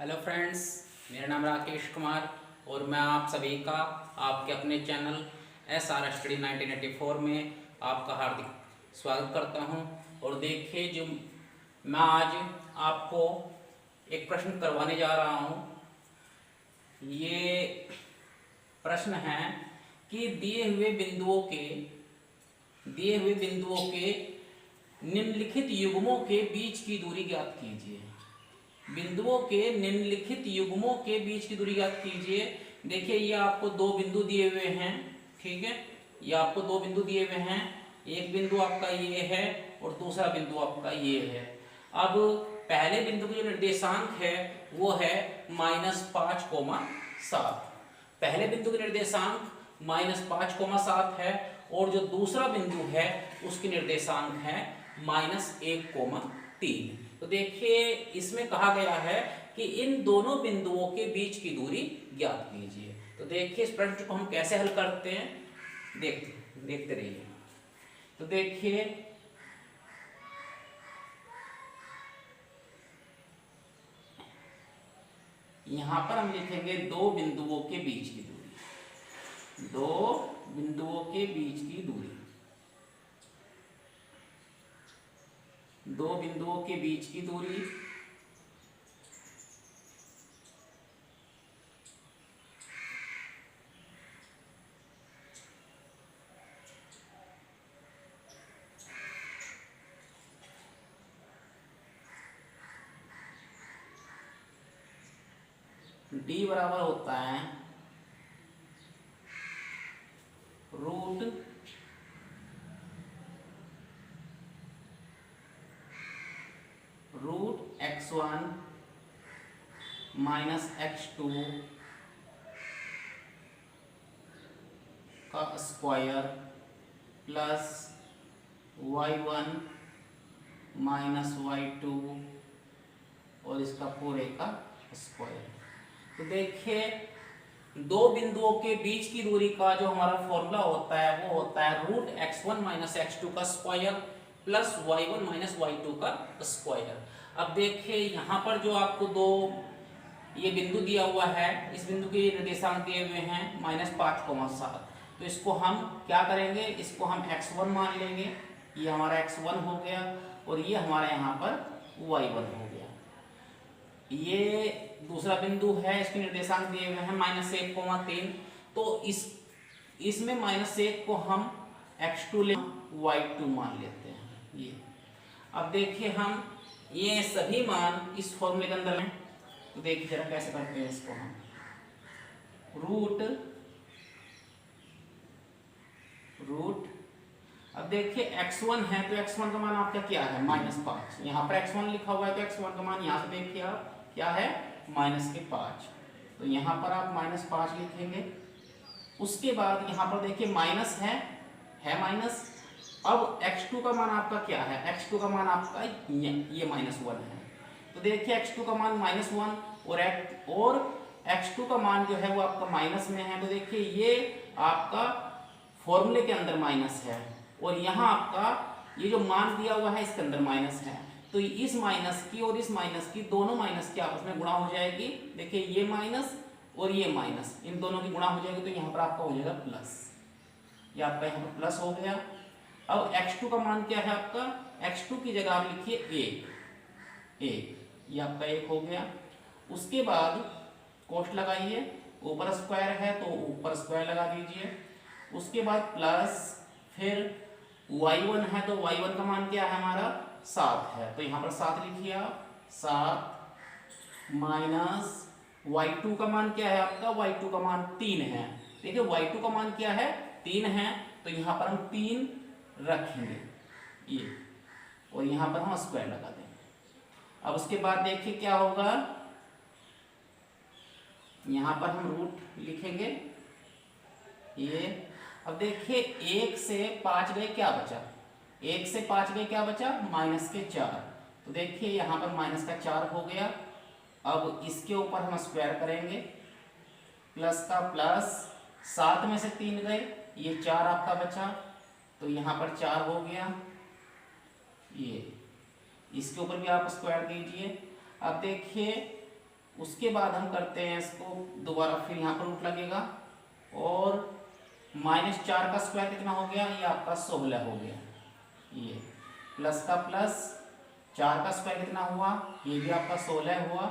Hello friends, मेरा नाम राकेश कुमार और मैं आप सभी का आपके अपने चैनल SR स्टडी 1984 में आपका हार्दिक स्वागत करता हूं। और देखिए, जो मैं आज आपको एक प्रश्न करवाने जा रहा हूं। ये प्रश्न है कि दिए हुए बिंदुओं के निम्नलिखित युग्मों के बीच की दूरी ज्ञात कीजिए। बिंदुओं के निम्नलिखित युग्मों के बीच की दूरी ज्ञात कीजिए। देखिए, ये आपको दो बिंदु दिए हुए हैं, ठीक है। ये आपको दो बिंदु दिए हुए हैं, एक बिंदु आपका ये है और दूसरा बिंदु आपका ये है। अब पहले बिंदु का जो निर्देशांक है वो है -5,7। पहले बिंदु का निर्देशांक -5,7 है और जो दूसरा बिंदु है उसके निर्देशांक है -1,3। तो देखिए, इसमें कहा गया है कि इन दोनों बिंदुओं के बीच की दूरी ज्ञात कीजिए। तो देखिए, इस प्रश्न को हम कैसे हल करते हैं, देखते रहिए। तो देखिए, यहां पर हम लिखेंगे दो बिंदुओं के बीच की दूरी। दो बिंदुओं के बीच की दूरी, दो बिंदुओं के बीच की दूरी d बराबर होता है रूट x1 -x2 का स्क्वायर प्लस y1 -y2 और इसका पूरे का स्क्वायर। तो देखिए, दो बिंदुओं के बीच की दूरी का जो हमारा फॉर्मूला होता है वो होता है √x1 - x2 का स्क्वायर प्लस y1 - y2 का स्क्वायर। अब देखिए, यहाँ पर जो आपको दो ये बिंदु दिया हुआ है, इस बिंदु के निर्देशांक दिए हुए हैं -5,7। तो इसको हम क्या करेंगे, इसको हम x1 मान लेंगे। ये हमारा x1 हो गया और ये हमारा यहाँ पर y1 हो गया। ये दूसरा बिंदु है, इसके निर्देशांक दिए हुए हैं -1,3। तो इसमें -1 को हम x2 ले y2 मान लेते हैं ये। अब देखिए, हम ये सभी मान इस फॉर्मूले के अंदर हैं। तो देखिए जरा कैसे करते हैं इसको हम। रूट अब देखिए, x1 है तो x1 का मान आपका क्या है, -5। यहाँ पर x1 लिखा हुआ है तो x1 का मान यहाँ से देखिए आप क्या है, -5। तो यहाँ पर आप -5 लिखेंगे। उसके बाद यहाँ पर देखिए माइनस है माइनस। अब x2 का मान आपका क्या है, x2 का मान आपका ये -1 है। तो देखिए, x2 का मान -1 और x2 का मान जो है वो आपका माइनस में है। तो देखिए, ये आपका फॉर्मूले के अंदर माइनस है और यहाँ आपका ये जो मान दिया हुआ है इसके अंदर माइनस है। तो इस माइनस की और इस माइनस की, दोनों माइनस की आपस में गुणा हो जाएगी। देखिए, ये माइनस और ये माइनस, इन दोनों की गुणा हो जाएगी। तो यहाँ पर आपका हो जाएगा प्लस, ये आपका यहाँ पर प्लस हो गया। अब x2 का मान क्या है आपका, x2 की जगह आप लिखिए 1, ये आपका 1 हो गया। उसके बाद कोष्ठ लगाइए, ऊपर स्क्वायर है तो ऊपर स्क्वायर लगा दीजिए। उसके बाद प्लस, फिर y1 है तो y1 का मान क्या है हमारा 7 है। तो यहाँ पर 7 लिखिए आप, 7 माइनस y2 का मान क्या है आपका, y2 का मान 3 है। देखिए, y2 का मान क्या है, 3 है। तो यहाँ पर हम 3 रखेंगे ये, और यहाँ पर हम स्क्वायर लगा देंगे। अब उसके बाद देखिए क्या होगा, यहाँ पर हम रूट लिखेंगे ये। अब देखिए, 1 से 5 गए, क्या बचा, 1 से 5 गए, क्या बचा, -4। तो देखिए, यहाँ पर -4 हो गया। अब इसके ऊपर हम स्क्वायर करेंगे, प्लस का प्लस, 7 में से 3 गए, ये 4 आपका बचा। तो यहाँ पर 4 हो गया। ये इसके ऊपर भी आप स्क्वायर कीजिए। अब देखिए, उसके बाद हम करते हैं इसको दोबारा, फिर यहाँ पर रूट लगेगा और -4 का स्क्वायर कितना हो गया, ये आपका 16 हो गया। ये प्लस का प्लस 4 का स्क्वायर कितना हुआ, ये भी आपका 16 हुआ।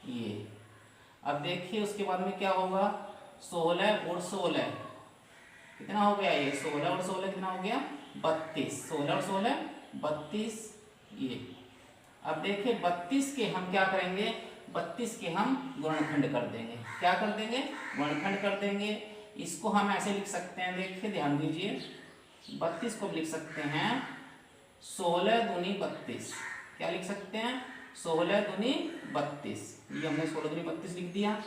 ये अब देखिए उसके बाद में क्या होगा, 16 और 16 कितना हो गया, ये 16 और 16 कितना हो गया 32, 16 और 16 32। ये अब देखिए 32 के हम क्या करेंगे, 32 के हम गुणनखंड कर देंगे। क्या कर देंगे, गुणनखंड कर देंगे। इसको हम ऐसे लिख सकते हैं, देखिए ध्यान दीजिए, 32 को लिख सकते हैं 16 दूनी 32। क्या लिख सकते हैं, 16 दूनी 32। ये हमने 16 दूनी 32 लिख दिया।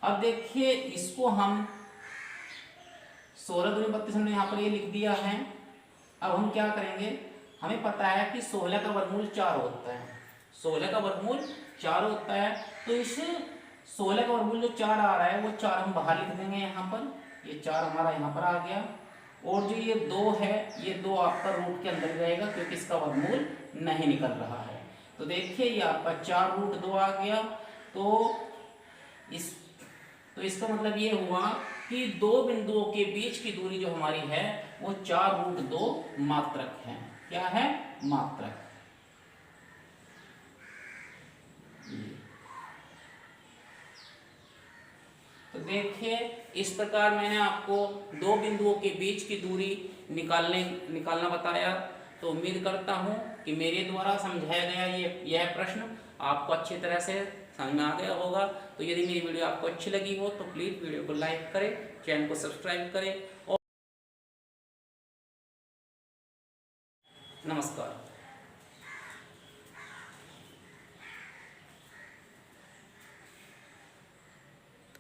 अब देखिए इसको हम 16 दूनी 32 हमने यहाँ पर ये लिख दिया है। अब हम क्या करेंगे, हमें पता है कि 16 का वर्गमूल 4 होता है, 16 का वर्गमूल 4 होता है। तो इस 16 का वर्गमूल जो 4 आ रहा है वो 4 हम बाहर लिख देंगे यहाँ पर, ये 4 हमारा यहाँ पर आ गया। और जो ये 2 है, ये 2 आपका रूट के अंदर रहेगा क्योंकि इसका वर्गमूल नहीं निकल रहा है। तो देखिए ये आपका 4 रूट 2 आ गया। तो इसका मतलब ये हुआ कि दो बिंदुओं के बीच की दूरी जो हमारी है वो 4 रूट 2 मात्रक है। क्या है, मात्रक। तो देखिए इस प्रकार मैंने आपको दो बिंदुओं के बीच की दूरी निकालना बताया। तो उम्मीद करता हूँ कि मेरे द्वारा समझाया गया यह प्रश्न आपको अच्छी तरह से समझ में आ गया होगा। तो यदि मेरी वीडियो आपको अच्छी लगी हो तो प्लीज़ वीडियो को लाइक करें, चैनल को सब्सक्राइब करें और नमस्कार।